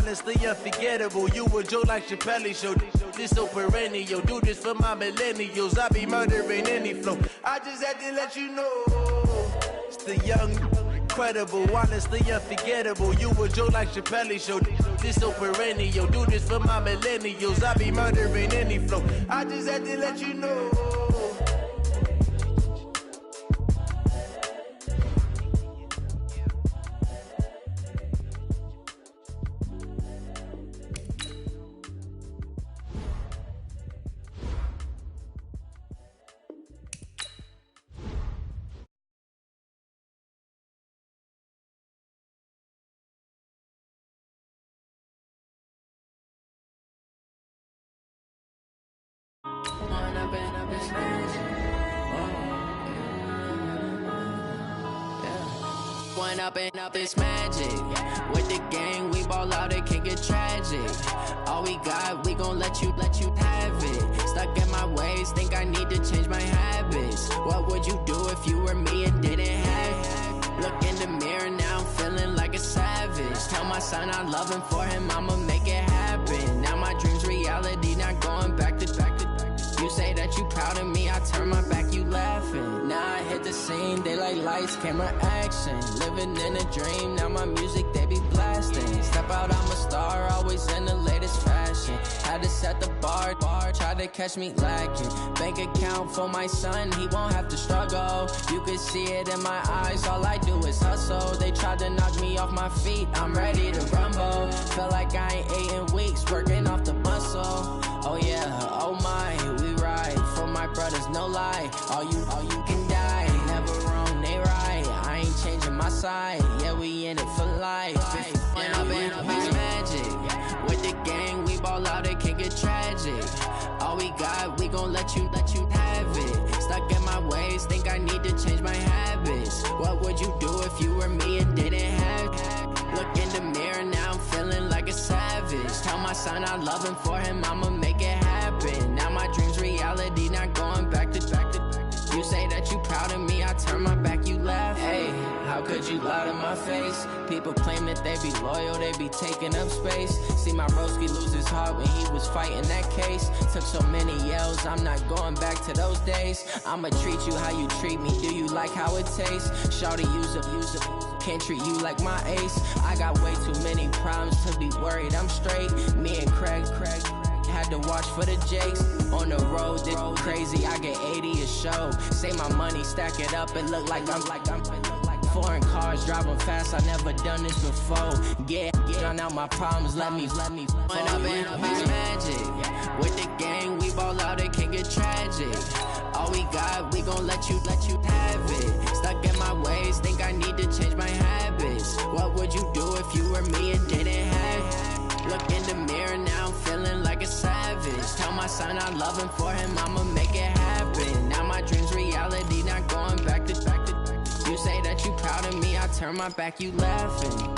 honestly unforgettable. You a Joe like Chappelle show. This so perennial. Do this for my millennials. I be murdering any flow. I just had to let you know. It's the young, incredible, honestly unforgettable. You a Joe like Chappelle show. This so perennial. Do this for my millennials. I be murdering any flow. I just had to let you know. One up and up, it's magic. With the gang, we ball out, it can get tragic. All we got, we gon' let you have it. Stuck in my ways, think I need to change my habits. What would you do if you were me and didn't have it? Look in the mirror, now I'm feeling like a savage. Tell my son I love him, for him I'ma make it happen. Now my dream's reality, not going back to. You say that you proud of me, I turn my back, you laughing. Now I hit the scene, they like lights, camera, action. Living in a dream, now my music, they be blasting. Step out, I'm a star, always in the latest fashion. Had to set the bar, try to catch me lacking. Bank account for my son, he won't have to struggle. You can see it in my eyes, all I do is hustle. They tried to knock me off my feet, I'm ready to rumble. Feel like I ain't ate in weeks, working off the muscle. Oh yeah, oh my, we ride for my brothers, no lie. All you can die, never wrong, they right. I ain't changing my side, yeah, we in it for life. When up and up, it's magic. With the gang, we ball out, it can get tragic. All we got, we gon' let you have it. Stuck in my ways, think I need to change my habits. What would you do if you were me and didn't have it? Look in the mirror, now I'm feeling like a savage. Tell my son I love him, for him I'ma make it happen. Now my dream's reality, not going back to. You say that you proud of me, I turn my back, you laugh. Hey, how could you lie to my face? People claim that they be loyal, they be taking up space. See my broski lose his heart when he was fighting that case. Took so many yells, I'm not going back to those days. I'ma treat you how you treat me, do you like how it tastes? Shawty, use it, can't treat you like my ace. I got way too many problems to be worried, I'm straight. Me and Craig had to watch for the Jakes. On the road, this crazy, I get 80 a show. Say my money, stack it up, it look like I'm foreign cars, driving fast, I never done this before. Yeah, drown out my problems, let me. When up and up, it's magic. With the gang, we ball out, it can get tragic. All we got, we gon' let you have it. Stuck in my ways, think I need to change my habits. What would you do if you were me and didn't have it? Look in the mirror, now I'm feeling like a savage. Tell my son I love him, for him I'ma make it happen. Now my dream's reality, not going back to. You say that you proud of me, I turn my back, you laughing.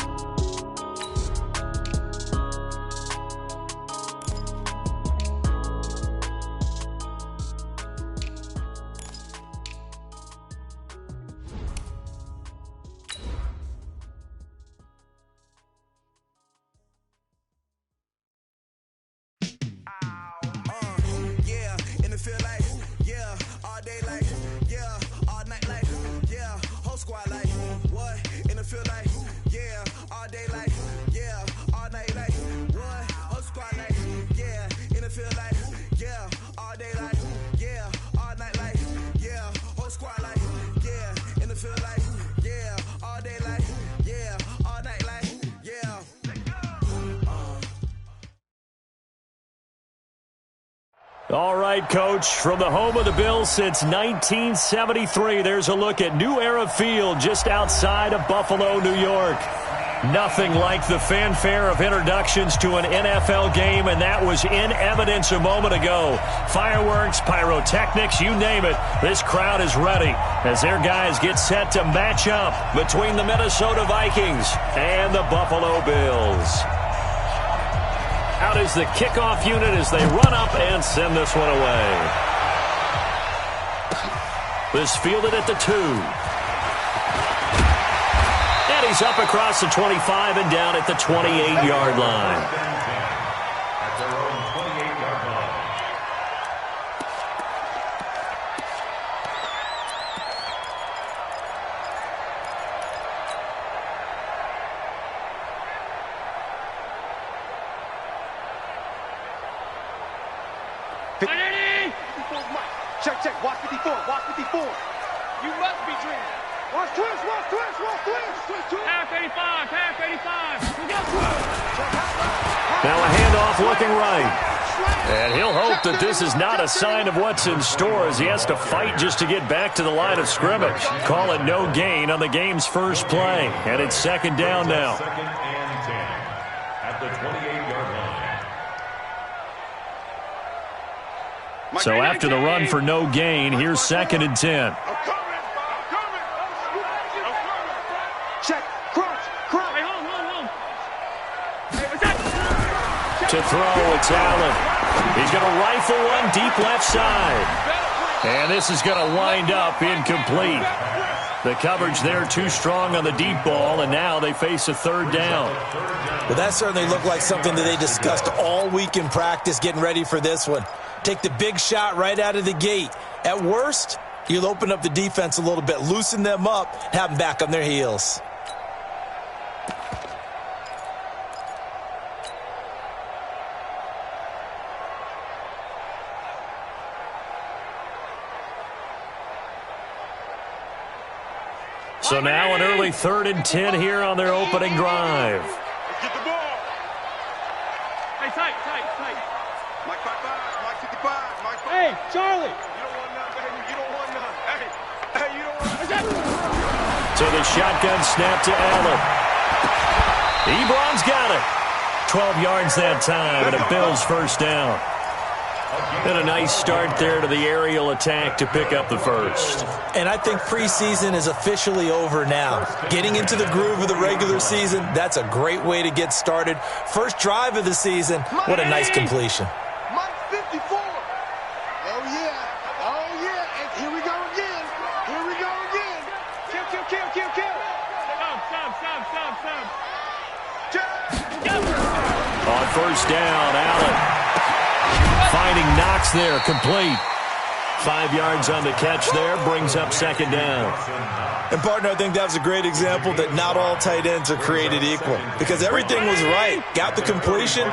All right, Coach, from the home of the Bills since 1973, there's a look at New Era Field just outside of Buffalo, New York. Nothing like the fanfare of introductions to an NFL game, and that was in evidence a moment ago. Fireworks, pyrotechnics, you name it. This crowd is ready as their guys get set to match up between the Minnesota Vikings and the Buffalo Bills. Out is the kickoff unit as they run up and send this one away. This fielded at the 2. And carries up across the 25 and down at the 28-yard line. At their own 28-yard line. Check. Watch 54. You must be dreaming. Watch twist. Half 85. Now a handoff looking right. And he'll hope that this is not a sign of what's in store as he has to fight just to get back to the line of scrimmage. Call it no gain on the game's first play. And it's second down now. Second and 10 at the 28-yard line. So after the run for no gain, here's second and 10. Check. Crunch. Hey, hold. To throw, it's Allen. He's going to rifle one deep left side. And this is going to wind up incomplete. The coverage there too strong on the deep ball, and now they face a third down. Well, that certainly looked like something that they discussed all week in practice getting ready for this one. Take the big shot right out of the gate. At worst, you'll open up the defense a little bit, loosen them up, have them back on their heels. So now an early 3rd and 10 here on their opening drive. Let's get the ball. Hey, tight. Mike 55, Mike 55, Mike 55. Hey, Charlie. You don't want none, baby. You don't want none. Hey, you don't want none. So the shotgun snap to Allen. Ebron's got it. 12 yards that time, and a Bills first down. And a nice start there to the aerial attack to pick up the first. And I think preseason is officially over now. Getting into the groove of the regular season, that's a great way to get started. First drive of the season, what a nice completion. Mike 54. Oh, yeah. And here we go again. Kill. Stop. On first down, Allen. Finding Knox there, complete. 5 yards on the catch there, brings up second down. And, partner, I think that was a great example that not all tight ends are created equal. Because everything was right. Got the completion,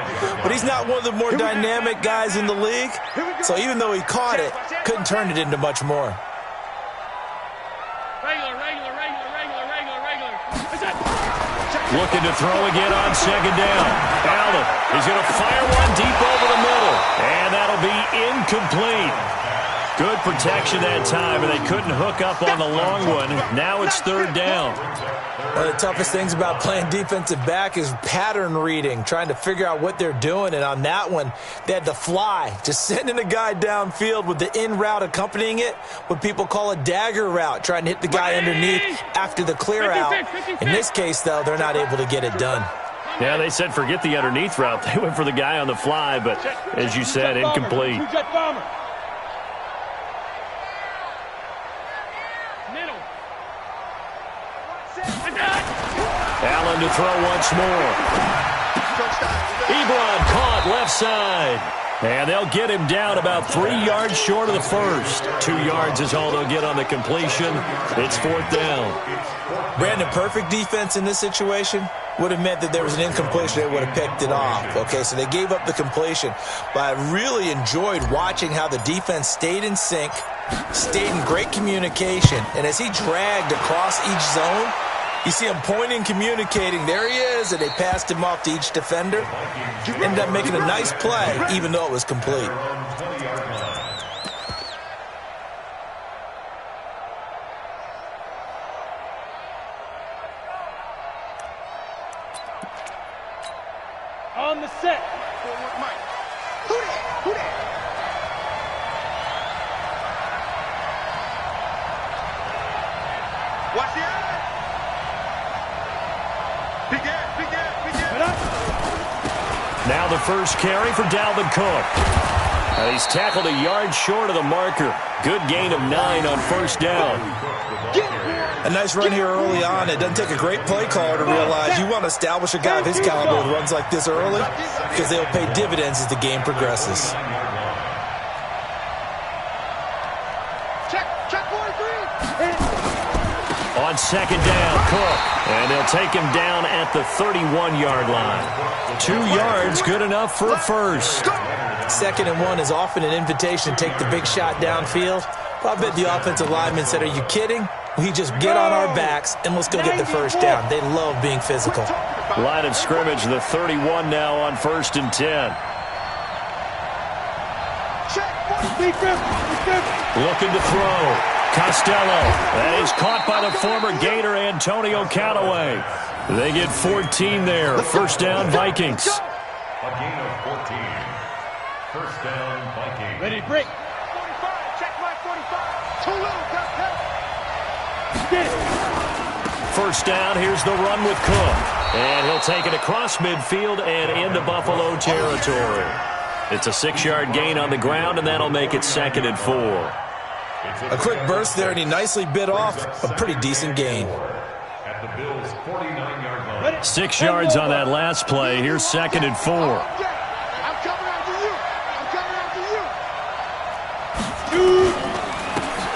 but he's not one of the more dynamic guys in the league. So even though he caught it, couldn't turn it into much more. Regular. Looking to throw again on second down. Allen, he's going to fire one deep over the middle. And that'll be incomplete. Good protection that time, and they couldn't hook up on the long one. Now it's third down. One of the toughest things about playing defensive back is pattern reading, trying to figure out what they're doing. And on that one, they had to fly, just sending a guy downfield with the in route accompanying it, what people call a dagger route, trying to hit the guy underneath after the clear out. In this case, though, they're not able to get it done. Yeah, they said forget the underneath route. They went for the guy on the fly, but as you said, incomplete. Allen to throw once more. Ebron caught left side. And they'll get him down about 3 yards short of the first. 2 yards is all they'll get on the completion. It's fourth down. Brandon, perfect defense in this situation would have meant that there was an incompletion. They would have picked it off. Okay, so they gave up the completion. But I really enjoyed watching how the defense stayed in sync, stayed in great communication. And as he dragged across each zone, you see him pointing, communicating. There he is, and they passed him off to each defender. Ended up making a nice play, even though it was complete. On the set. Forward, Mike. Who that? Watch the eye. Big gas. Now the first carry for Dalvin Cook. And he's tackled a yard short of the marker. Good gain of 9 on first down. A nice run here early on. It doesn't take a great play caller to realize you want to establish a guy of his caliber with runs like this early because they'll pay dividends as the game progresses. On second down, Cook. And they'll take him down at the 31-yard line. 2 yards, good enough for a first. 2nd and 1 is often an invitation to take the big shot downfield. I bet the offensive lineman said, are you kidding? We just get on our backs and let's go get the first down. They love being physical. Line of scrimmage, the 31 now on 1st and 10. Looking to throw. Costello. That is caught by the former Gator Antonio Callaway. They get 14 there. First down, Vikings. A gain of 14. First down, Vikings. Ready, break. 45, check my 45. Too little, got help. First down, here's the run with Cook. And he'll take it across midfield and into Buffalo territory. It's a 6-yard gain on the ground, and that'll make it 2nd and 4. A quick burst there, and he nicely bit off a pretty decent gain. At the Bills' 49-yard line. 6 yards on that last play. Here's 2nd and 4. I'm coming after you.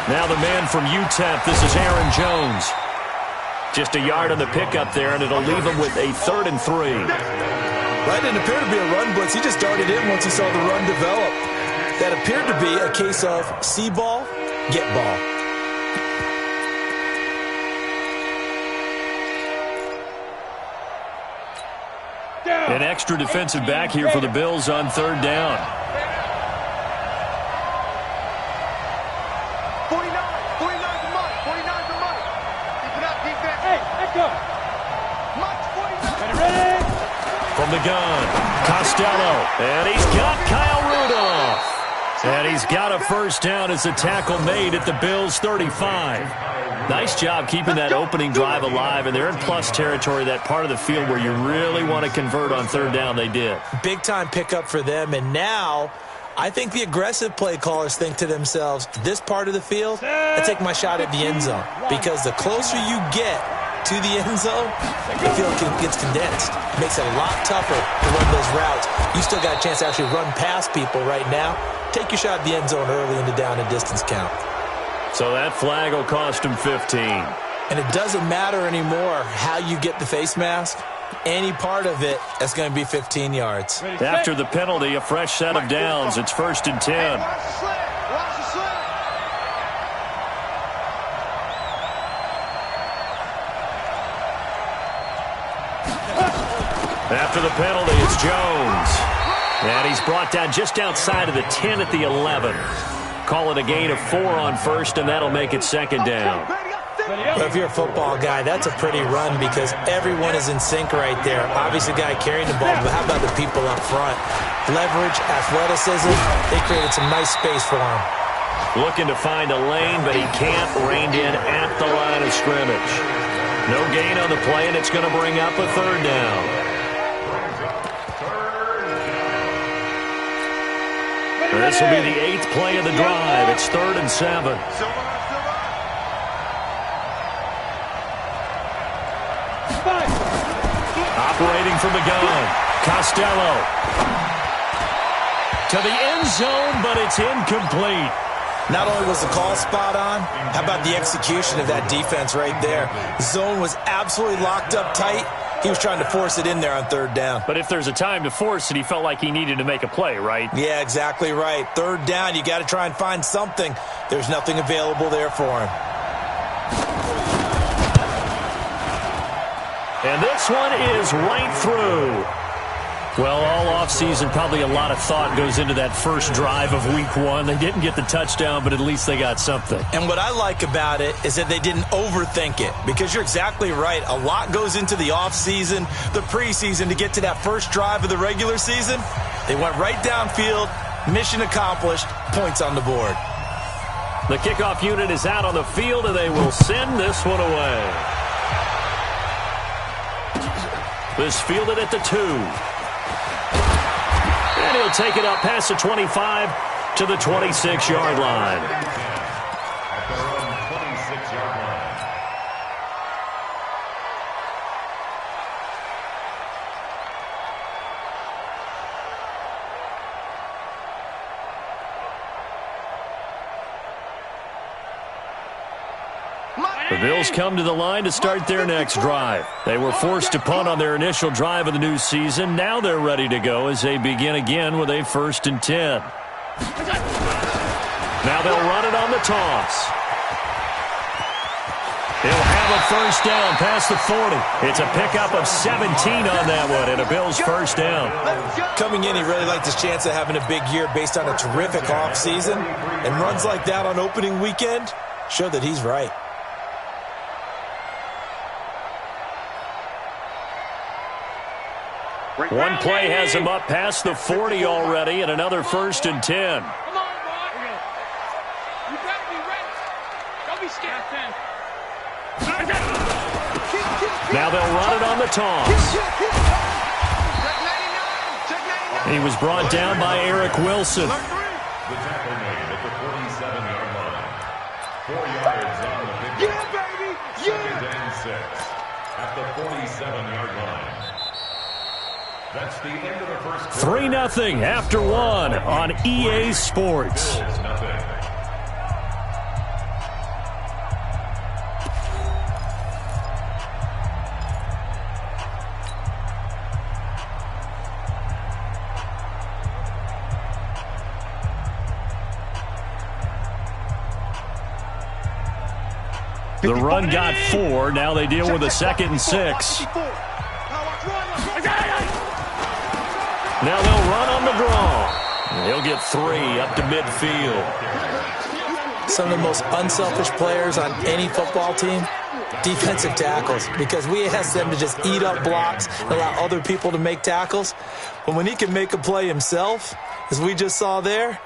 Now the man from UTEP, this is Aaron Jones. Just a yard on the pickup there, and it'll leave him with a 3rd and 3. Right, didn't appear to be a run blitz. He just darted in once he saw the run develop. That appeared to be a case of see ball, get ball. An extra defensive back here for the Bills on 3rd down. 49 to Mike. 49 to Mike. Keep it up, defense. Hey, echo. Mike's 49. Ready? From the gun, Costello. And he's got Kyle Rudolph. And he's got a first down as a tackle made at the Bills' 35. Nice job keeping that opening drive alive, and they're in plus territory, that part of the field where you really want to convert on 3rd down. They did. Big-time pickup for them, and now I think the aggressive play callers think to themselves, this part of the field, I take my shot at the end zone, because the closer you get to the end zone, the field gets condensed. It makes it a lot tougher to run those routes. You still got a chance to actually run past people right now. Take your shot at the end zone early in the down and distance count. So that flag will cost him 15. And it doesn't matter anymore how you get the face mask. Any part of it is going to be 15 yards. After the penalty, a fresh set of downs. It's 1st and 10. After the penalty, it's Jones. And he's brought down just outside of the 10 at the 11. Call it a gain of 4 on 1st, and that'll make it 2nd down. But if you're a football guy, that's a pretty run because everyone is in sync right there. Obviously, the guy carrying the ball, but how about the people up front? Leverage, athleticism, they created some nice space for him. Looking to find a lane, but he can't. Reined in at the line of scrimmage. No gain on the play, and it's going to bring up a 3rd down. This will be the 8th play of the drive. It's 3rd and 7. Operating from the gun, Costello. To the end zone, but it's incomplete. Not only was the call spot on, how about the execution of that defense right there? The zone was absolutely locked up tight. He was trying to force it in there on 3rd down. But if there's a time to force it, he felt like he needed to make a play, right? Yeah, exactly right. 3rd down, you got to try and find something. There's nothing available there for him. And this one is right through. Well, all offseason, probably a lot of thought goes into that first drive of week 1. They didn't get the touchdown, but at least they got something. And what I like about it is that they didn't overthink it, because you're exactly right. A lot goes into the offseason, the preseason, to get to that first drive of the regular season. They went right downfield, mission accomplished, points on the board. The kickoff unit is out on the field, and they will send this one away. This fielded at the 2. And he'll take it up past the 25 to the 26-yard line. At their own 26-yard line. The Bills come to the line to start their next drive. They were forced to punt on their initial drive of the new season. Now they're ready to go as they begin again with a 1st and 10. Now they'll run it on the toss. He'll have a 1st down past the 40. It's a pickup of 17 on that one and a Bills 1st down. Coming in, he really liked his chance of having a big year based on a terrific offseason. And runs like that on opening weekend show that he's right. One play has him up past the 40 already and another 1st and 10. Come on, boy. You better be ready. Don't be scared. Now they'll run it on the toss. He was brought down by Eric Wilson. The tackle made at the 47-yard line. 4 yards on the pickup. Yeah, baby. Second and 6 at the 47-yard line. That's the end of the first quarter. 3-0 after 1 on EA Sports. Bills nothing. The run got 4. Now they deal with a 2nd and 6. Now they'll run on the draw. He'll get 3 up to midfield. Some of the most unselfish players on any football team, defensive tackles, because we ask them to just eat up blocks and allow other people to make tackles. But when he can make a play himself, as we just saw there,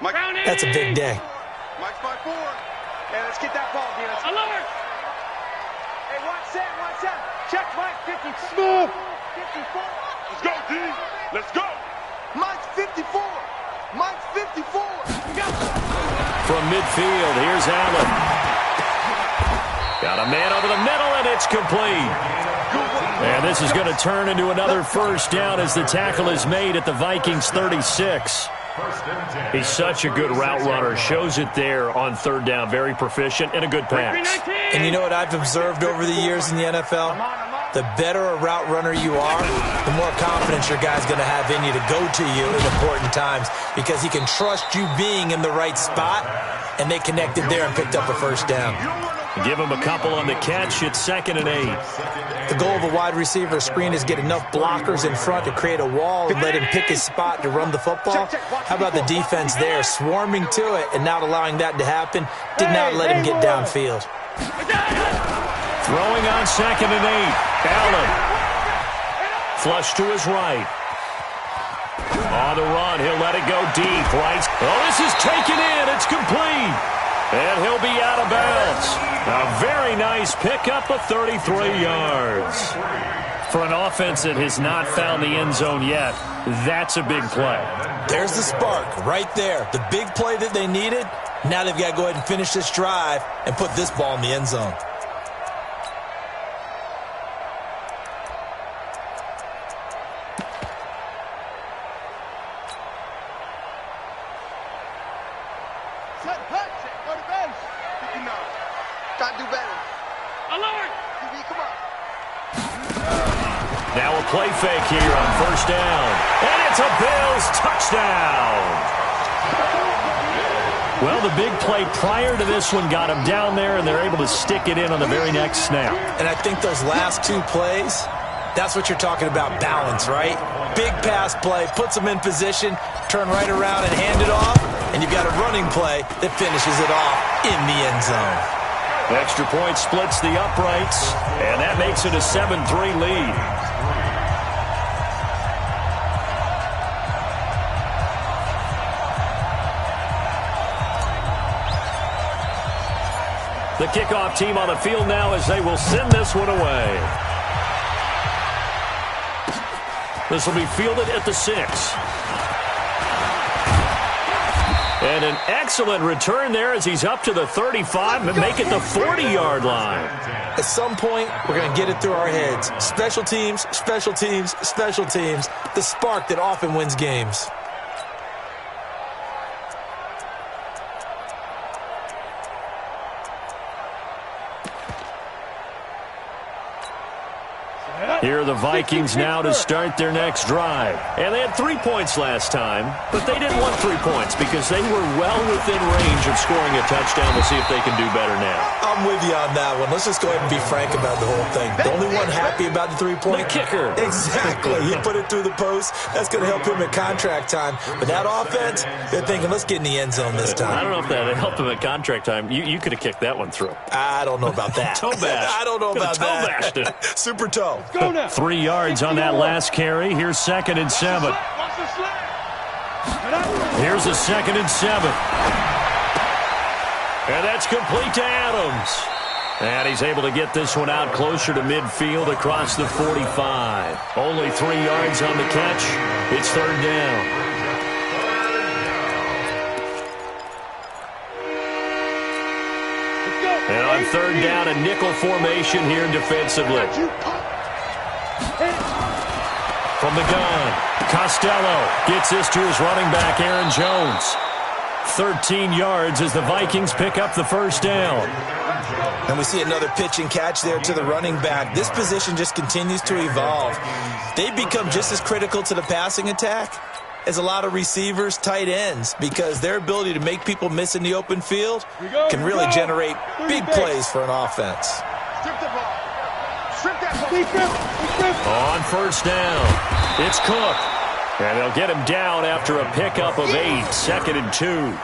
that's a big day. Mike's by 4. Hey, let's get that ball, Diaz. Alert! Hey, watch that. Check Mike, 54. 54. Let's go, D. Let's go. Mike's 54. Mike's 54. From midfield, here's Allen. Got a man over the middle, and it's complete. And this is going to turn into another 1st down as the tackle is made at the Vikings 36. He's such a good route runner. Shows it there on 3rd down. Very proficient and a good pass. And you know what I've observed over the years in the NFL? The better a route runner you are, the more confidence your guy's going to have in you to go to you in important times because he can trust you being in the right spot, and they connected there and picked up a 1st down. Give him a couple on the catch. It's 2nd and 8. The goal of a wide receiver screen is get enough blockers in front to create a wall and let him pick his spot to run the football. How about the defense there, swarming to it and not allowing that to happen? Did not let him get downfield. Throwing on 2nd and 8. Allen. Flush to his right. On the run, he'll let it go deep. Right. Oh, this is taken in. It's complete. And he'll be out of bounds. A very nice pickup of 33 yards. For an offense that has not found the end zone yet, that's a big play. There's the spark right there. The big play that they needed. Now they've got to go ahead and finish this drive and put this ball in the end zone. Now a play fake here on 1st down. And it's a Bills touchdown. Well, the big play prior to this one got him down there, and they're able to stick it in on the very next snap. And I think those last 2 plays, that's what you're talking about, balance, right? Big pass play, puts them in position, turn right around and hand it off, and you've got a running play that finishes it off in the end zone. Extra point splits the uprights, and that makes it a 7-3 lead. The kickoff team on the field now as they will send this one away. This will be fielded at the 6. And an excellent return there as he's up to the 35 and make it the 40-yard line. At some point, we're going to get it through our heads. Special teams, special teams, special teams. The spark that often wins games. Here are the Vikings now to start their next drive. And they had 3 points last time, but they didn't want 3 points because they were well within range of scoring a touchdown. We'll see if they can do better now. I'm with you on that one. Let's just go ahead and be frank about the whole thing. The only one happy about the 3-point? The kicker. Exactly. He put it through the post. That's going to help him at contract time. But that offense, they're thinking, let's get in the end zone this time. I don't know if that helped him at contract time. You could have kicked that one through. I don't know about that. Toe bash. I don't know about that. Toe bashed it. Super toe. 3 yards on that last carry. Here's 2nd and 7. Here's a 2nd and 7. And that's complete to Adams. And he's able to get this one out closer to midfield across the 45. Only 3 yards on the catch. It's 3rd down. And on 3rd down, a nickel formation here defensively. From the gun, Costello gets this to his running back, Aaron Jones. 13 yards as the Vikings pick up the 1st down. And we see another pitch and catch there to the running back. This position just continues to evolve. They've become just as critical to the passing attack as a lot of receivers, tight ends, because their ability to make people miss in the open field can really generate big plays for an offense. On 1st down, it's Cook. And they'll get him down after a pickup of 8, 2nd and 2.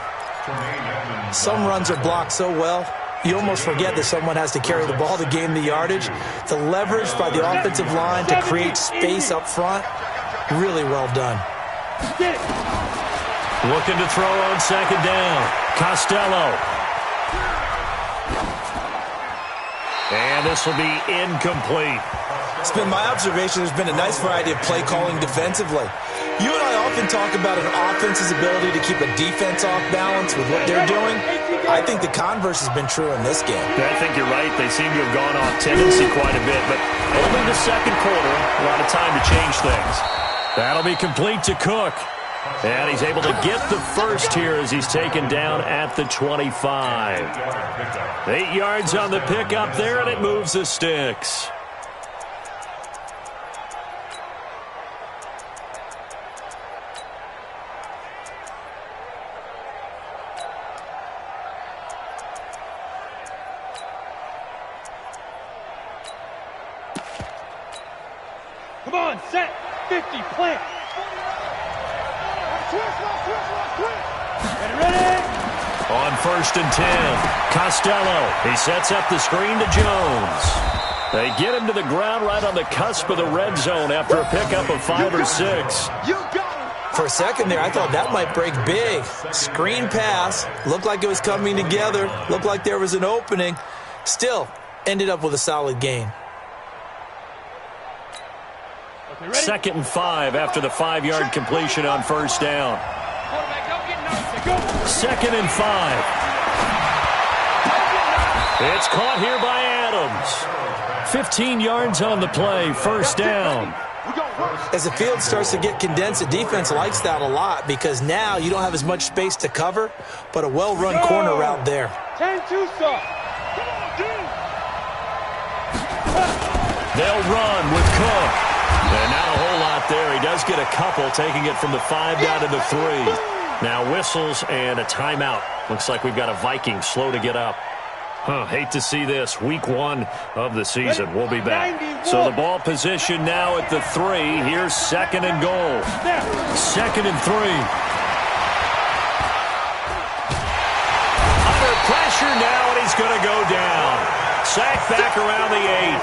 Some runs are blocked so well, you almost forget that someone has to carry the ball to gain the yardage. The leverage by the offensive line to create space up front, really well done. Looking to throw on 2nd down. Costello. And this will be incomplete. It's been my observation there's been a nice variety of play calling defensively. You and I often talk about an offense's ability to keep a defense off balance with what they're doing. I think the converse has been true in this game. I think you're right. They seem to have gone off tendency quite a bit, but only the 2nd quarter, a lot of time to change things. That'll be complete to Cook. And he's able to get the 1st here as he's taken down at the 25. 8 yards on the pickup there, and it moves the sticks. Come on, set, 50, plant. Ready? On 1st and 10, Costello. He sets up the screen to Jones. They get him to the ground right on the cusp of the red zone after a pickup of 5 or 6. For a second there, I thought that might break big. Screen pass. Looked like it was coming together. Looked like there was an opening. Still, ended up with a solid gain. 2nd and 5 after the 5-yard completion on 1st down. 2nd and 5. It's caught here by Adams. 15 yards on the play, 1st down. As the field starts to get condensed, the defense likes that a lot because now you don't have as much space to cover, but a well-run corner route there. 10-2 stop. They'll run with Cook. And not a whole lot there. He does get a couple, taking it from the 5 down to the 3. Now whistles and a timeout. Looks like we've got a Viking slow to get up. Hate to see this. Week 1 of the season. We'll be back. So the ball position now at the 3. Here's 2nd and goal. 2nd and 3. Under pressure now, and he's going to go down. Sacked back around the 8.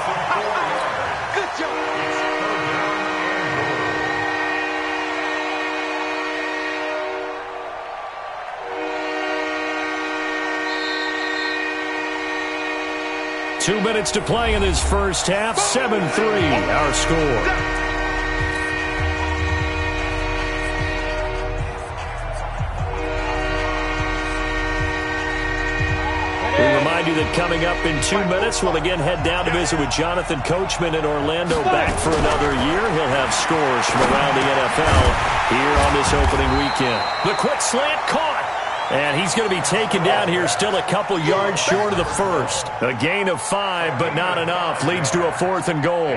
Good job. 2 minutes to play in this 1st half. 7-3 our score. you that coming up in 2 minutes, we'll again head down to visit with Jonathan Coachman in Orlando, back for another year. He'll have scores from around the NFL here on this opening weekend. The quick slant caught. And he's going to be taken down here, still a couple yards short of the first. A gain of 5, but not enough. Leads to a 4th and goal.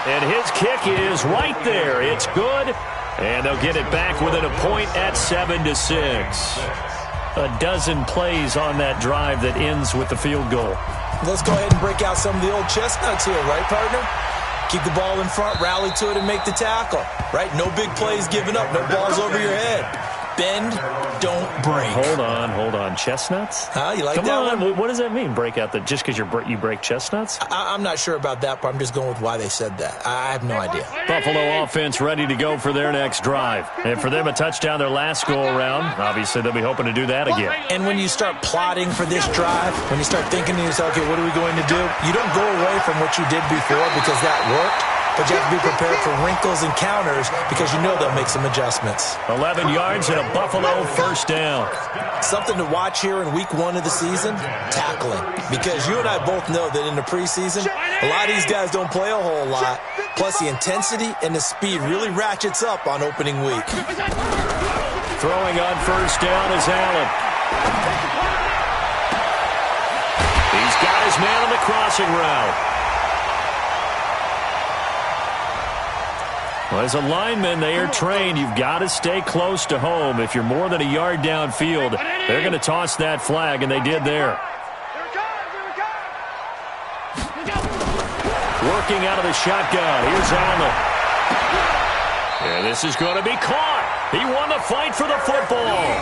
And his kick is right there. It's good. And they'll get it back within a point at 7-6. A dozen plays on that drive that ends with the field goal. Let's go ahead and break out some of the old chestnuts here, right, partner? Keep the ball in front, rally to it, and make the tackle, right? No big plays given up, no balls over your head. Bend, don't break. Hold on. Chestnuts? Huh? You like Come that on. one? What does that mean, break out? Just because you break chestnuts? I'm not sure about that, but I'm just going with why they said that. I have no idea. Buffalo offense ready to go for their next drive. And for them, a touchdown their last go-around. Obviously, they'll be hoping to do that again. And when you start plotting for this drive, when you start thinking to yourself, okay, what are we going to do? You don't go away from what you did before because that worked. But you have to be prepared for wrinkles and counters because you know they'll make some adjustments. 11 yards and a Buffalo first down. Something to watch here in week 1 of the season, tackling. Because you and I both know that in the preseason, a lot of these guys don't play a whole lot. Plus, the intensity and the speed really ratchets up on opening week. Throwing on first down is Allen. He's got his man on the crossing route. Well, as a lineman, they are trained. You've got to stay close to home. If you're more than a yard downfield, they're going to toss that flag, and they did there. Working out of the shotgun. Here's Allen. And this is going to be caught. He won the fight for the football.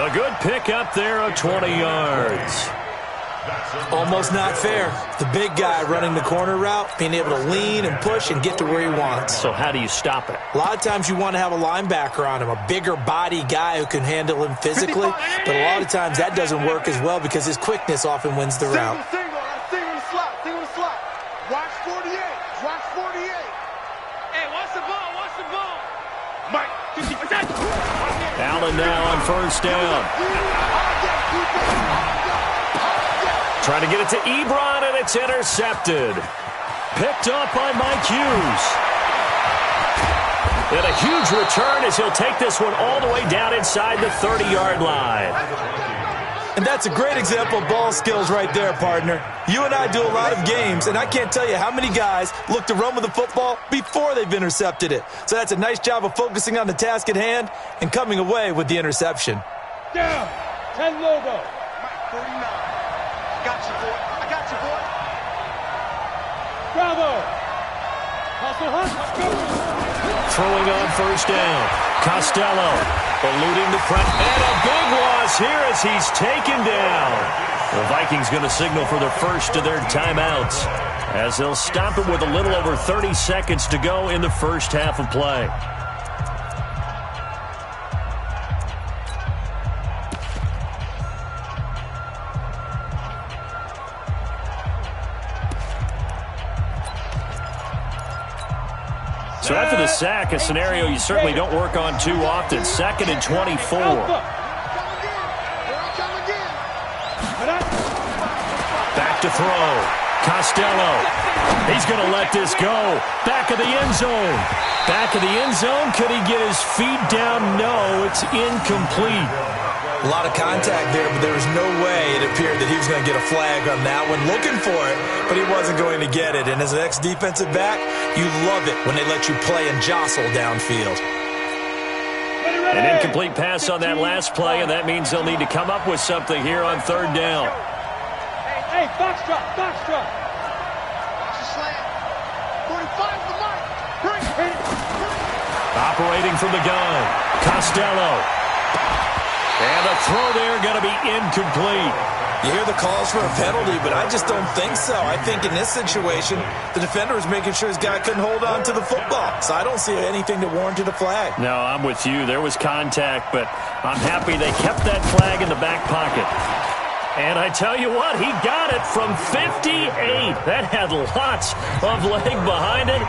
A good pick up there of 20 yards. Almost not fair. The big guy running the corner route, being able to lean and push and get to where he wants. So how do you stop it? A lot of times you want to have a linebacker on him, a bigger body guy who can handle him physically. But a lot of times that doesn't work as well because his quickness often wins the route. Single the slot. Watch 48. Hey, watch the ball. Mike. Allen now on first down. Trying to get it to Ebron, and it's intercepted. Picked up by Mike Hughes. And a huge return as he'll take this one all the way down inside the 30-yard line. And that's a great example of ball skills right there, partner. You and I do a lot of games, and I can't tell you how many guys look to run with the football before they've intercepted it. So that's a nice job of focusing on the task at hand and coming away with the interception. Down. 10 logo. Mike 49. I got you, boy. Bravo. Throwing on first down. Costello eluding the press. And a big loss here as he's taken down. The Vikings going to signal for the first of their timeouts as they'll stop it with a little over 30 seconds to go in the first half of play. So after the sack, a scenario you certainly don't work on too often. 2nd and 24. Back to throw. Costello. He's going to let this go. Back of the end zone. Back of the end zone. Could he get his feet down? No, it's incomplete. A lot of contact there, but there was no way it appeared that he was going to get a flag on that one. Looking for it, but he wasn't going to get it. And as an ex-defensive back, you love it when they let you play and jostle downfield. An incomplete pass on that last play, and that means they'll need to come up with something here on third down. Hey, box drop. Watch the slant. 45 for Mike. Bring it. Operating from the gun, Costello. And the throw there going to be incomplete. You hear the calls for a penalty, but I just don't think so. I think in this situation, the defender was making sure his guy couldn't hold on to the football. So I don't see anything that warranted a flag. No, I'm with you. There was contact, but I'm happy they kept that flag in the back pocket. And I tell you what, he got it from 58. That had lots of leg behind it.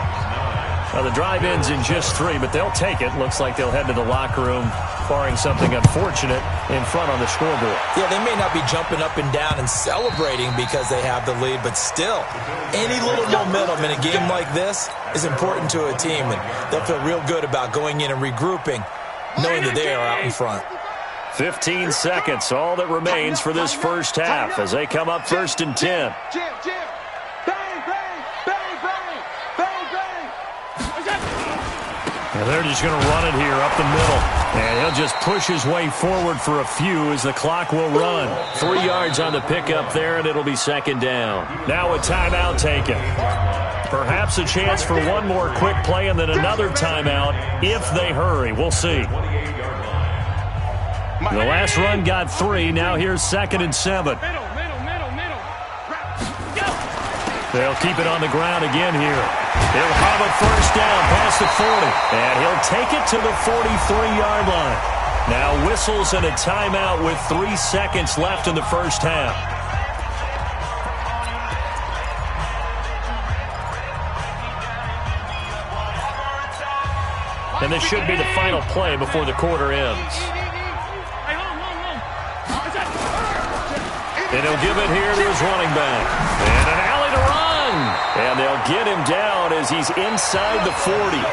Well, the drive ends in just 3, but they'll take it. Looks like they'll head to the locker room barring something unfortunate in front on the scoreboard. Yeah, they may not be jumping up and down and celebrating because they have the lead, but still, any little momentum in a game like this is important to a team, and they'll feel real good about going in and regrouping, knowing that they are out in front. 15 seconds, all that remains for this first half as they come up 1st and 10. And they're just going to run it here up the middle. And he'll just push his way forward for a few as the clock will run. 3 yards on the pickup there, and it'll be 2nd down. Now a timeout taken. Perhaps a chance for one more quick play and then another timeout if they hurry. We'll see. The last run got 3. Now here's 2nd and 7. They'll keep it on the ground again here. He'll have a 1st down past the 40. And he'll take it to the 43-yard line. Now whistles and a timeout with 3 seconds left in the first half. And this should be the final play before the quarter ends. And he'll give it here to his running back. And an alley to run. And they'll get him down as he's inside the 40.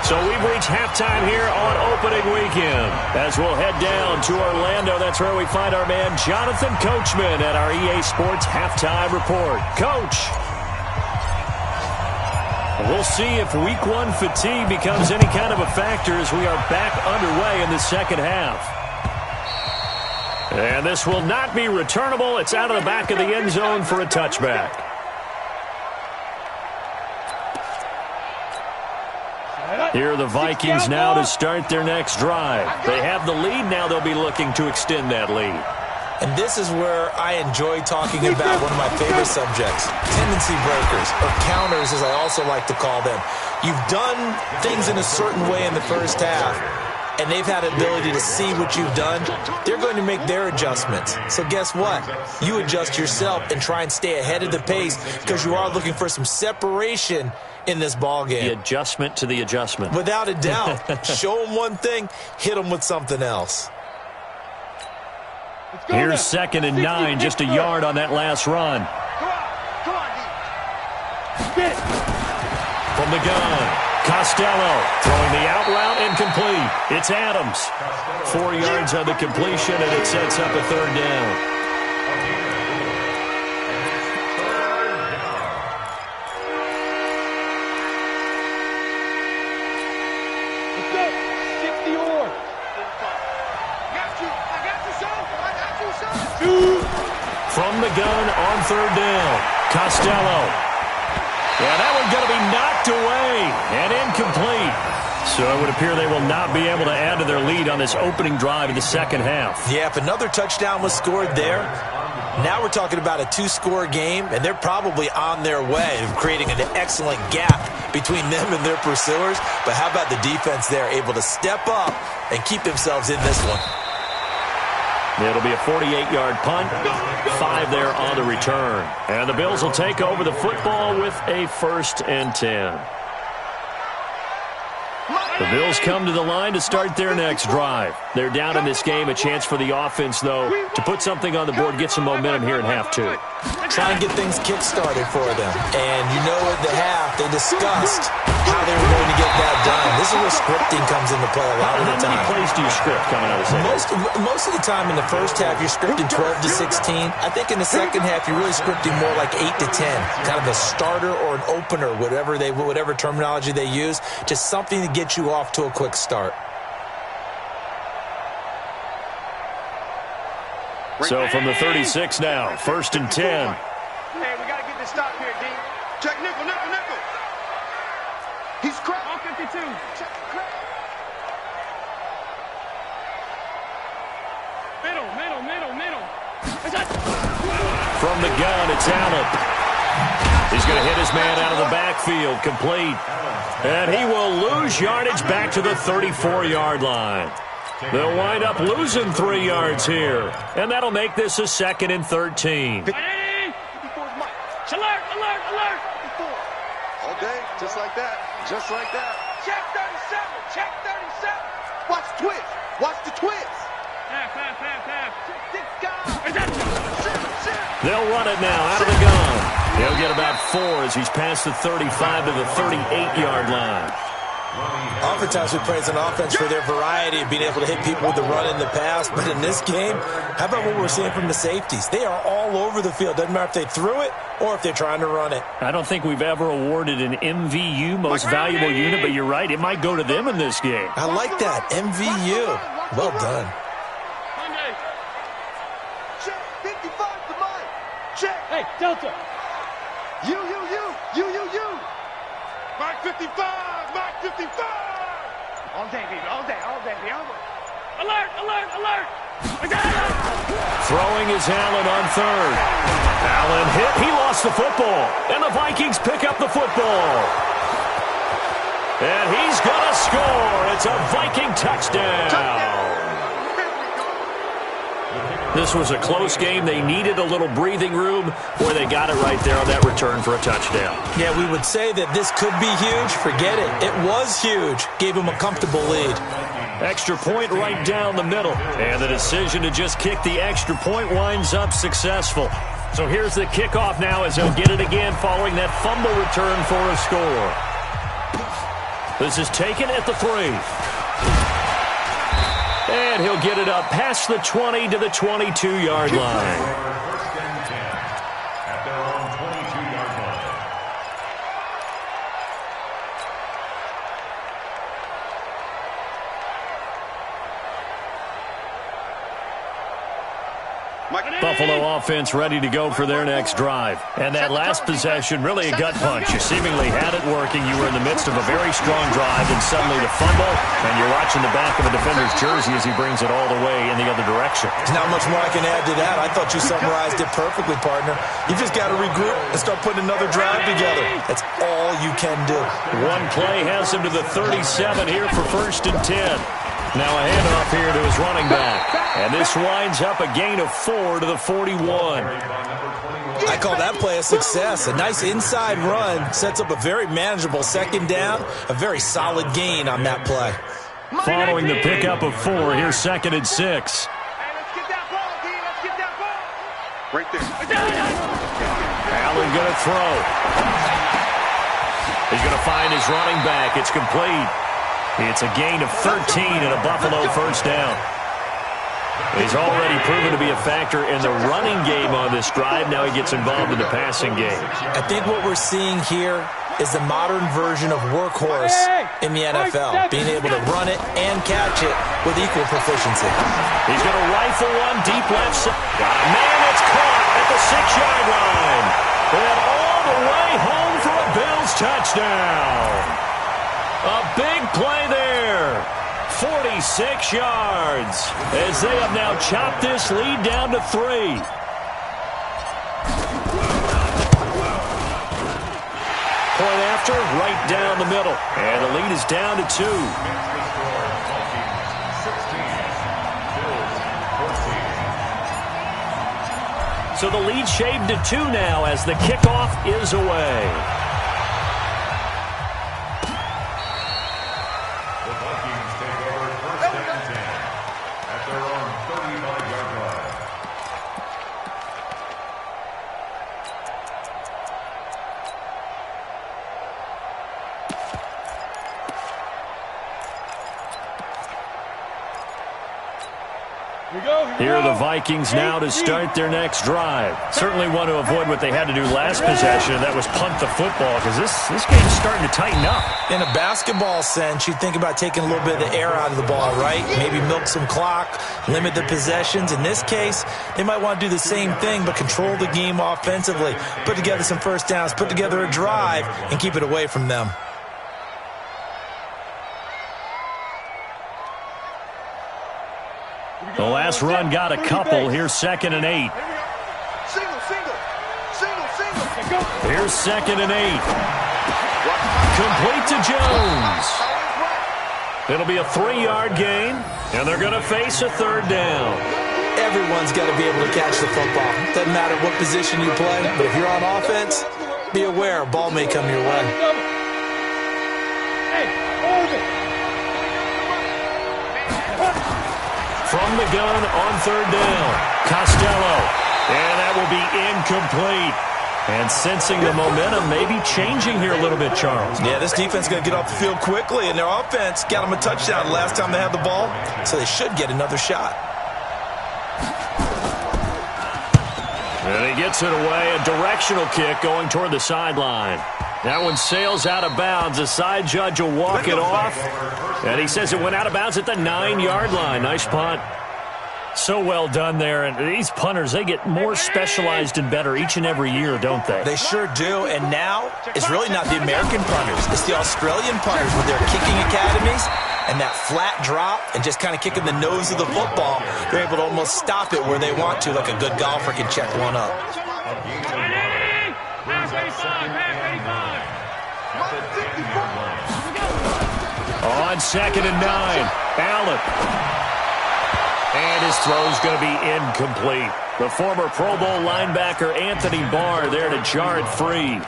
So we've reached halftime here on opening weekend. As we'll head down to Orlando, that's where we find our man Jonathan Coachman at our EA Sports Halftime Report. Coach. We'll see if Week 1 fatigue becomes any kind of a factor as we are back underway in the second half. And this will not be returnable. It's out of the back of the end zone for a touchback. Here are the Vikings now to start their next drive. They have the lead. Now they'll be looking to extend that lead. And this is where I enjoy talking about one of my favorite subjects, tendency breakers, or counters as I also like to call them. You've done things in a certain way in the first half, and they've had the ability to see what you've done. They're going to make their adjustments. So guess what? You adjust yourself and try and stay ahead of the pace because you are looking for some separation in this ball game. The adjustment to the adjustment. Without a doubt. Show them one thing, hit them with something else. Here's 2nd and 9, just a yard on that last run. From the gun, Costello throwing the out route incomplete. It's Adams. 4 yards on the completion, and it sets up a 3rd down. From the gun on 3rd down, Costello. Yeah, that one's going to be knocked away and incomplete. So it would appear they will not be able to add to their lead on this opening drive in the second half. Yeah, if another touchdown was scored there, now we're talking about a 2-score game, and they're probably on their way of creating an excellent gap between them and their pursuers. But how about the defense there, able to step up and keep themselves in this one? It'll be a 48-yard punt, 5 there on the return. And the Bills will take over the football with a 1st and 10. The Bills come to the line to start their next drive. They're down in this game. A chance for the offense, though, to put something on the board, get some momentum here in half 2. Try and get things kick-started for them. And you know at the half, they discussed how they were going to get that done. This is where scripting comes into play a lot of the time. How many plays do you script coming out of the second? Most of the time in the first half, you're scripting 12 to 16. I think in the second half, you're really scripting more like 8 to 10. Kind of a starter or an opener, whatever terminology they use. Just something to get you off to a quick start. So from the 36 now, 1st and 10. Hey, we got to get this stop here, D. Check nickel. He's cracked. On 52. Check crack. Middle. From the gun, it's Allen. He's going to hit his man out of the backfield, complete. And he will lose yardage back to the 34-yard line. They'll wind up losing 3 yards here. And that'll make this a 2nd and 13. Alert. All day, just like that. Check 37. Watch twist. Watch the twist. Half. Six guys. They'll run it now out of the gun. He'll get about 4 as he's past the 35 to the 38-yard line. Oftentimes we praise an offense for their variety of being able to hit people with the run in the pass, but in this game, how about what we're seeing from the safeties? They are all over the field. Doesn't matter if they threw it or if they're trying to run it. I don't think we've ever awarded an MVU, most valuable unit, but you're right, it might go to them in this game. I like that, MVU. Well done. Check, 55 to mine. Check. Hey, Delta. You. Mark 55. Mark 55. All day, baby. Alert. Throwing is Allen on third. Allen hit. He lost the football. And the Vikings pick up the football. And he's going to score. It's a Viking touchdown. This was a close game. They needed a little breathing room. Boy, they got it right there on that return for a touchdown. Yeah, we would say that this could be huge. Forget it. It was huge. Gave him a comfortable lead. Extra point right down the middle. And the decision to just kick the extra point winds up successful. So here's the kickoff now as they'll get it again following that fumble return for a score. This is taken at the 3. And he'll get it up past the 20 to the 22-yard line. At their own 22-yard line. Buffalo offense ready to go for their next drive. And that last possession, really a gut punch. You seemingly had it working. You were in the midst of a very strong drive, and suddenly the fumble, and you're watching the back of a defender's jersey as he brings it all the way in the other direction. There's not much more I can add to that. I thought you summarized it perfectly, partner. You just got to regroup and start putting another drive together. That's all you can do. One play has him to the 37 here for 1st and 10. Now a handoff here to his running back. And this winds up a gain of 4 to the 41. I call that play a success. A nice inside run sets up a very manageable 2nd down. A very solid gain on that play. Following the pickup of 4, here's 2nd and 6. Hey, let's get that ball, D. Let's get that ball. Right there. Allen going to throw. He's going to find his running back. It's complete. It's a gain of 13 and a Buffalo 1st down. He's already proven to be a factor in the running game on this drive. Now he gets involved in the passing game. I think what we're seeing here is the modern version of workhorse in the NFL, being able to run it and catch it with equal proficiency. He's going to rifle one deep left side. Man, it's caught at the 6-yard line. And all the way home for a Bills touchdown. A big play there. 46 yards as they have now chopped this lead down to 3. Point after, right down the middle. And the lead is down to 2. So the lead shaved to 2 now as the kickoff is away. Here are the Vikings now to start their next drive. Certainly want to avoid what they had to do last possession, and that was punt the football, because this game is starting to tighten up. In a basketball sense, you think about taking a little bit of the air out of the ball, right? Maybe milk some clock, limit the possessions. In this case, they might want to do the same thing, but control the game offensively. Put together some 1st downs, put together a drive, and keep it away from them. The last run got a couple. Here's 2nd and 8. Single. Here's 2nd and 8. Complete to Jones. It'll be a 3-yard gain, and they're going to face a 3rd down. Everyone's got to be able to catch the football. Doesn't matter what position you play, but if you're on offense, be aware a ball may come your way. Hey, hold it. from the gun on third down. Costello. And that will be incomplete. And sensing the momentum may be changing here a little bit, Charles. Yeah, this defense is going to get off the field quickly, and their offense got them a touchdown last time they had the ball, so they should get another shot. And he gets it away, a directional kick going toward the sideline. That one sails out of bounds. The side judge will walk it off, and he says it went out of bounds at the 9-yard line. Nice punt. So well done there, and these punters, they get more specialized and better each and every year, don't they? They sure do, and now it's really not the American punters. It's the Australian punters with their kicking academies and that flat drop and just kind of kicking the nose of the football. They're able to almost stop it where they want to, like a good golfer can check one up. On 2nd and 9, Allen. And his throw's going to be incomplete. The former Pro Bowl linebacker Anthony Barr there to jar it free.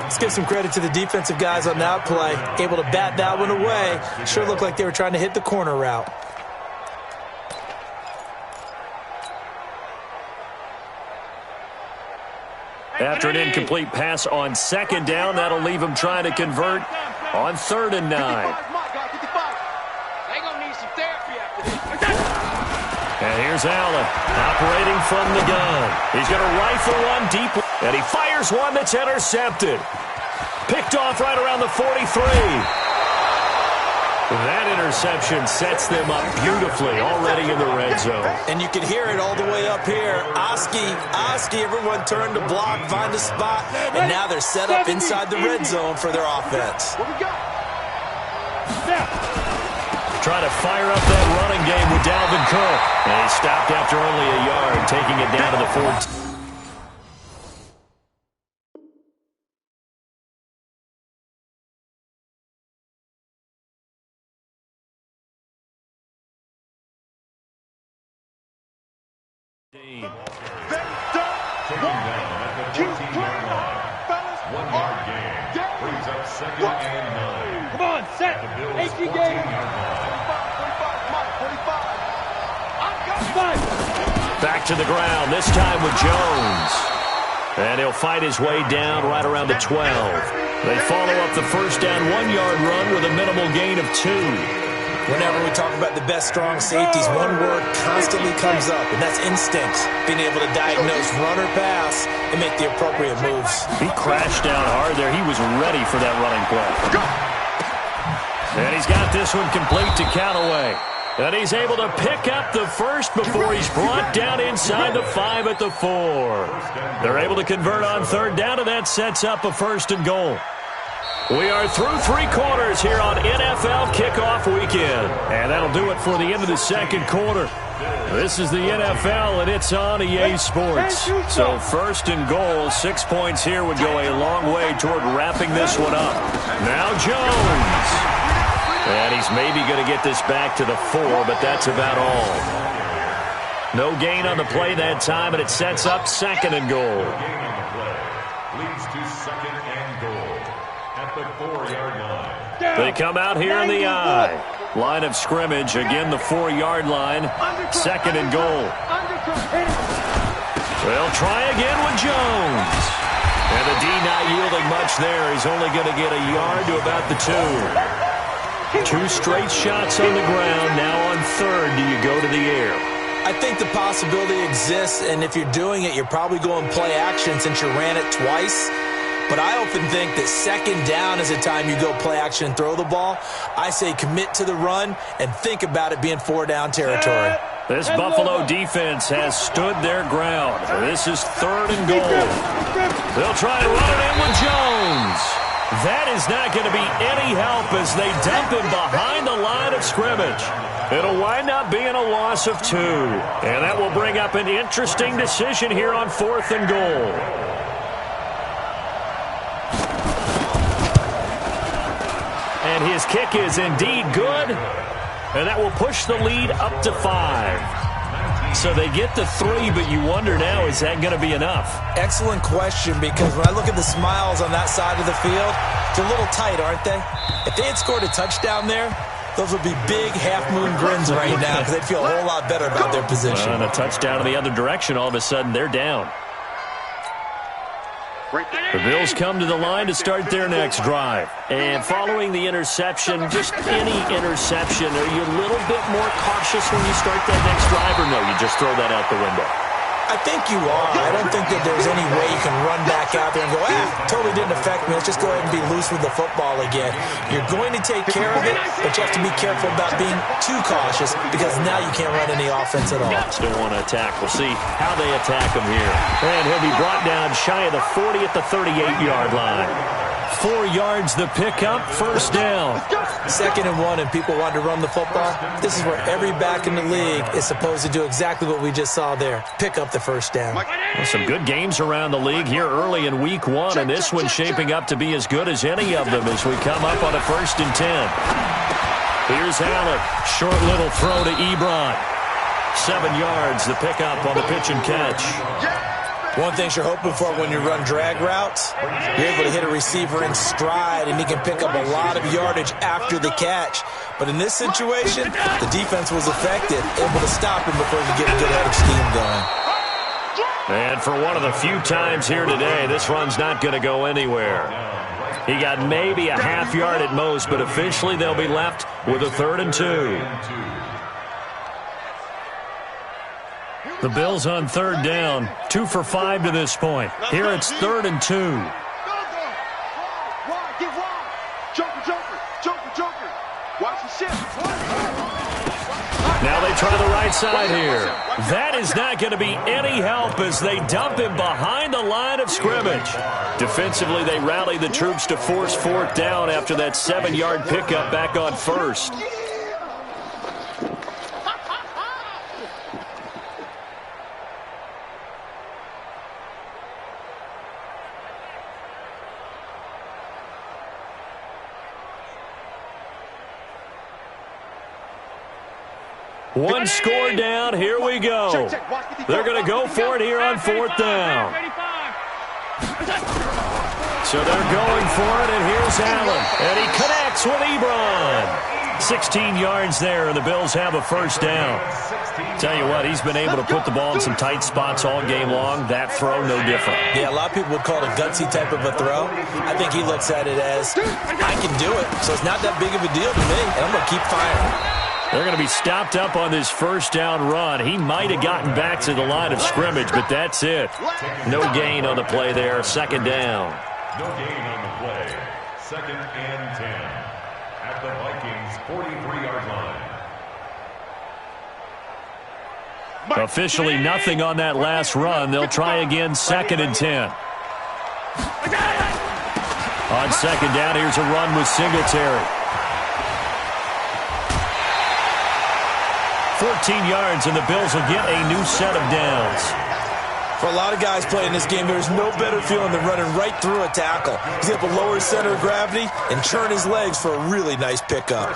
Let's give some credit to the defensive guys on that play. Able to bat that one away. Sure looked like they were trying to hit the corner route. After an incomplete pass on 2nd down, that'll leave him trying to convert on 3rd and 9. And here's Allen, operating from the gun. He's going to rifle one deep, and he fires one that's intercepted. Picked off right around the 43. That interception sets them up beautifully already in the red zone. And you can hear it all the way up here. Oski, everyone turned to block, find a spot, and now they're set up inside the red zone for their offense. Trying to fire up that running game with Dalvin Cook. And he stopped after only a yard, taking it down to the 14. Taking down at the 14-yard line. 1-yard gain. Brings up 2nd and 9. Come on, set. The Bills' 14-yard line. Back to the ground, this time with Jones. And he'll fight his way down right around the 12. They follow up the first down 1-yard run with a minimal gain of 2. Whenever we talk about the best strong safeties, one word constantly comes up, and that's instinct. Being able to diagnose run or pass and make the appropriate moves. He crashed down hard there. He was ready for that running play. And he's got this one complete to Callaway. And he's able to pick up the first before he's brought down inside the 5 at the 4. They're able to convert on 3rd down, and that sets up a 1st and goal. We are through 3 quarters here on NFL Kickoff Weekend. And that'll do it for the end of the 2nd quarter. This is the NFL, and it's on EA Sports. So 1st and goal, 6 points here would go a long way toward wrapping this one up. Now Jones. And he's maybe going to get this back to the 4, but that's about all. No gain on the play that time, and it sets up 2nd and goal. Leads to 2nd and goal at the 4-yard line. They come out here in the I. Line of scrimmage, again the 4-yard line. 2nd and goal. They'll try again with Jones. And the D not yielding much there. He's only going to get a yard to about the 2. 2 straight shots on the ground. Now on 3rd, do you go to the air? I think the possibility exists, and if you're doing it, you're probably going play action since you ran it twice. But I often think that 2nd down is a time you go play action and throw the ball. I say commit to the run and think about it being 4-down territory. This Buffalo defense has stood their ground. This is 3rd and goal. They'll try to run it in with Jones. That is not going to be any help as they dump him behind the line of scrimmage. It'll wind up being a loss of 2. And that will bring up an interesting decision here on 4th and goal. And his kick is indeed good. And that will push the lead up to 5. So they get the 3, but you wonder now, is that going to be enough? Excellent question, because when I look at the smiles on that side of the field, they're a little tight, aren't they? If they had scored a touchdown there those would be big half-moon grins right now because they'd feel a whole lot better about their position. And a touchdown in the other direction, all of a sudden they're down. The Bills come to the line to start their next drive. And following the interception, just any interception, are you a little bit more cautious when you start that next drive, or no, you just throw that out the window? I think you are. I don't think that there's any way you can run back out there and go, totally didn't affect me. Let's just go ahead and be loose with the football again. You're going to take care of it, but you have to be careful about being too cautious because now you can't run any offense at all. Still want to attack. We'll see how they attack him here. And he'll be brought down shy of the 40 at the 38-yard line. 4 yards the pickup, first down. 2nd and 1, and people want to run the football. This is where every back in the league is supposed to do exactly what we just saw there. Pick up the first down. Well, some good games around the league here early in week 1, and this one's shaping up to be as good as any of them as we come up on a 1st and 10. Here's Allen. Short little throw to Ebron. 7 yards, the pickup on the pitch and catch. One thing you're hoping for when you run drag routes, you're able to hit a receiver in stride, and he can pick up a lot of yardage after the catch. But in this situation, the defense was effective, able to stop him before he could get a good head of steam going. And for one of the few times here today, this run's not going to go anywhere. He got maybe a half yard at most, but officially they'll be left with a 3rd and 2. The Bills on 3rd down, 2 for 5 to this point. Here it's 3rd and 2. Now they try the right side here. That is not going to be any help as they dump him behind the line of scrimmage. Defensively, they rally the troops to force 4th down after that 7-yard pickup back on 1st. One score down, here we go. They're going to go for it here on 4th down. So they're going for it, and here's Allen. And he connects with Ebron. 16 yards there, and the Bills have a 1st down. Tell you what, he's been able to put the ball in some tight spots all game long. That throw, no different. Yeah, a lot of people would call it a gutsy type of a throw. I think he looks at it as, I can do it, so it's not that big of a deal to me, and I'm going to keep firing. They're going to be stopped up on this 1st down run. He might have gotten back to the line of scrimmage, but that's it. No gain on the play there. 2nd down. No gain on the play. 2nd and 10 at the Vikings' 43-yard line. Officially nothing on that last run. They'll try again, 2nd and 10. On 2nd down, here's a run with Singletary. 14 yards, and the Bills will get a new set of downs. For a lot of guys playing this game, there's no better feeling than running right through a tackle. He's able to lower his center of gravity and turn his legs for a really nice pickup.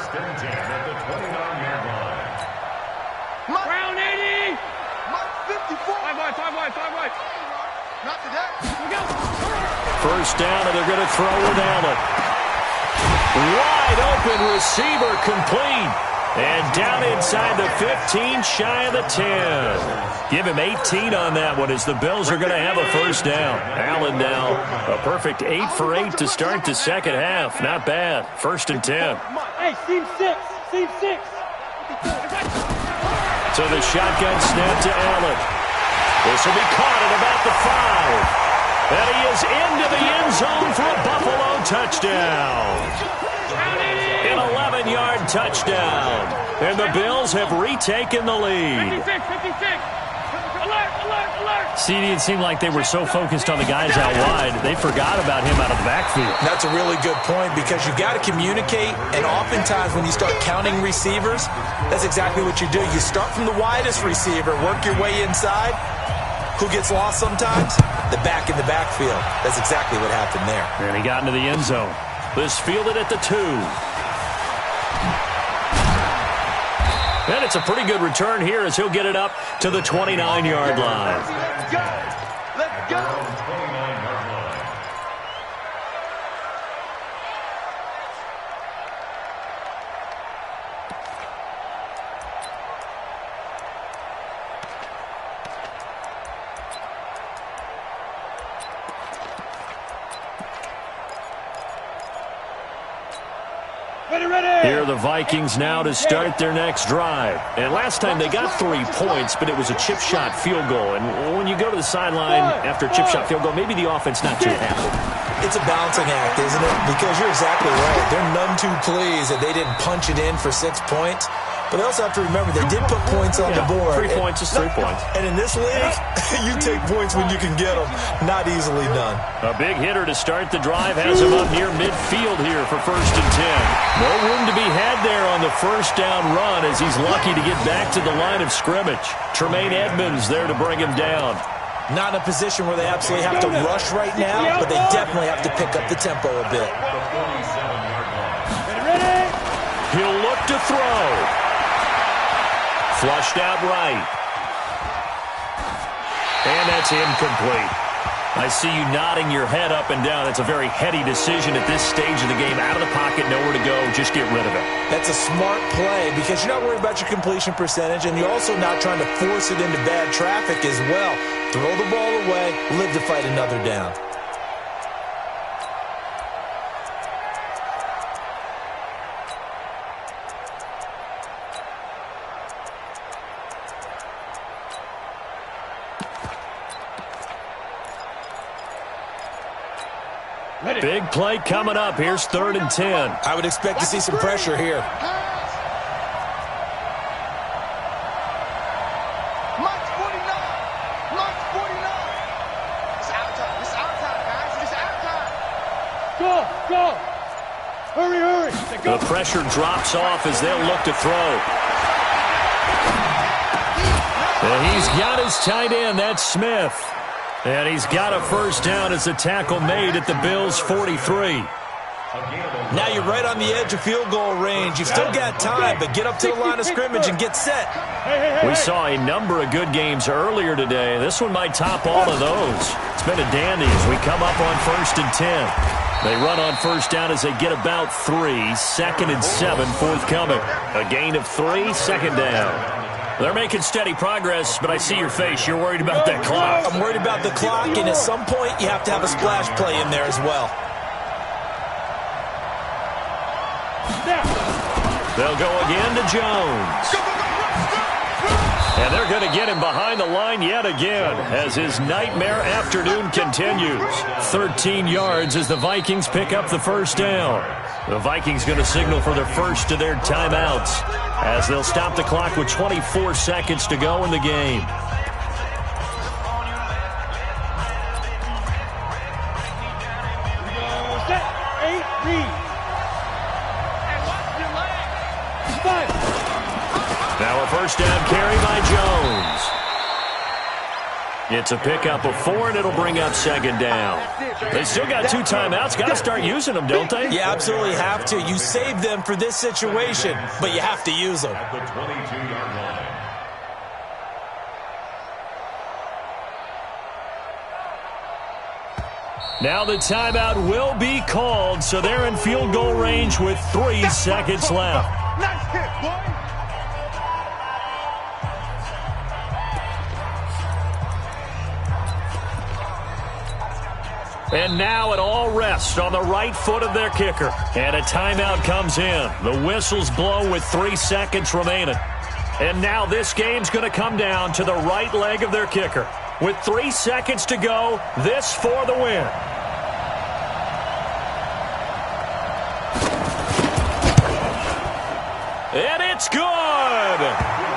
Round 80! 54! 5 wide. Not today. Here we go. 1st down, and they're going to throw with Allen. Wide open receiver complete. And down inside the 15, shy of the 10. Give him 18 on that one as the Bills are going to have a 1st down. Allen now a perfect 8 for 8 to start the 2nd half. Not bad. 1st and 10. Hey, seam 6. So the shotgun snap to Allen. This will be caught at about the 5. And he is into the end zone for a Buffalo touchdown. An 11-yard touchdown. And the Bills have retaken the lead. 56. Alert. CD, it seemed like they were so focused on the guys out wide, they forgot about him out of the backfield. That's a really good point because you got to communicate, and oftentimes when you start counting receivers, that's exactly what you do. You start from the widest receiver, work your way inside. Who gets lost sometimes? The back in the backfield. That's exactly what happened there. And he got into the end zone. This fielded at the 2. And it's a pretty good return here as he'll get it up to the 29-yard line. Let's go. 29-yard line. Here are the Vikings now to start their next drive. And last time they got 3 points, but it was a chip shot field goal. And when you go to the sideline after a chip shot field goal, maybe the offense not too happy. It's a balancing act, isn't it? Because you're exactly right. They're none too pleased that they didn't punch it in for 6 points. But they also have to remember they did put points on the board. 3 points is 3 points. And in this league, you take points when you can get them. Not easily done. A big hitter to start the drive has him up near midfield here for 1st and 10. No room to be had there on the first down run as he's lucky to get back to the line of scrimmage. Tremaine Edmonds there to bring him down. Not in a position where they absolutely have to rush right now, but they definitely have to pick up the tempo a bit. He'll look to throw. Flushed out right. And that's incomplete. I see you nodding your head up and down. It's a very heady decision at this stage of the game. Out of the pocket, nowhere to go. Just get rid of it. That's a smart play because you're not worried about your completion percentage, and you're also not trying to force it into bad traffic as well. Throw the ball away, live to fight another down. Big play coming up. Here's 3rd and 10. I would expect to see some pressure here. March 49. March 49. It's our time. It's our time, guys. It's our time. Go, go. Hurry, hurry. The pressure drops off as they'll look to throw. And he's got his tight end. That's Smith. And he's got a first down as a tackle made at the Bills' 43. Now you're right on the edge of field goal range. You've still got time, but get up to the line of scrimmage and get set. We saw a number of good games earlier today. This one might top all of those. It's been a dandy as we come up on 1st and 10. They run on first down as they get about 3. 2nd and 7 forthcoming. A gain of 3, 2nd down. They're making steady progress, but I see your face. You're worried about that clock. I'm worried about the clock, and at some point you have to have a splash play in there as well. They'll go again to Jones. And they're going to get him behind the line yet again as his nightmare afternoon continues. 13 yards as the Vikings pick up the first down. The Vikings going to signal for their first of their timeouts as they'll stop the clock with 24 seconds to go in the game. Now a first down carry by Jones. It's a pickup of 4, and it'll bring up 2nd down. They still got 2 timeouts. Got to start using them, don't they? You absolutely have to. You save them for this situation, but you have to use them. At the 22-yard line. Now the timeout will be called, so they're in field goal range with 3 seconds left. Nice hit, boy. And now it all rests on the right foot of their kicker. And a timeout comes in. The whistles blow with 3 seconds remaining. And now this game's going to come down to the right leg of their kicker. With 3 seconds to go, this for the win. And it's good!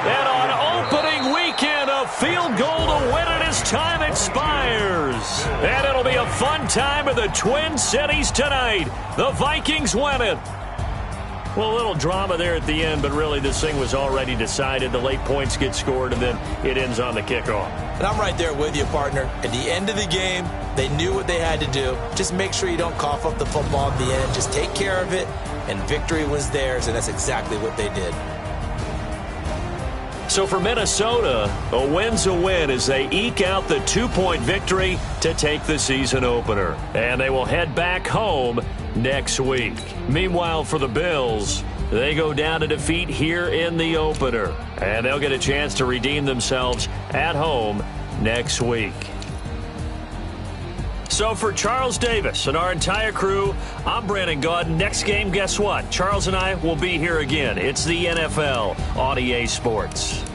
And on opening weekend, a field goal to win it as time expires. And it'll be a fun time in the Twin Cities tonight. The Vikings win it. Well, a little drama there at the end, but really this thing was already decided. The late points get scored, and then it ends on the kickoff. And I'm right there with you, partner. At the end of the game, they knew what they had to do. Just make sure you don't cough up the football at the end. Just take care of it, and victory was theirs, and that's exactly what they did. So for Minnesota, a win's a win as they eke out the 2-point victory to take the season opener. And they will head back home next week. Meanwhile, for the Bills, they go down to defeat here in the opener. And they'll get a chance to redeem themselves at home next week. So for Charles Davis and our entire crew, I'm Brandon Gaudin. Next game, guess what? Charles and I will be here again. It's the NFL on EA Sports.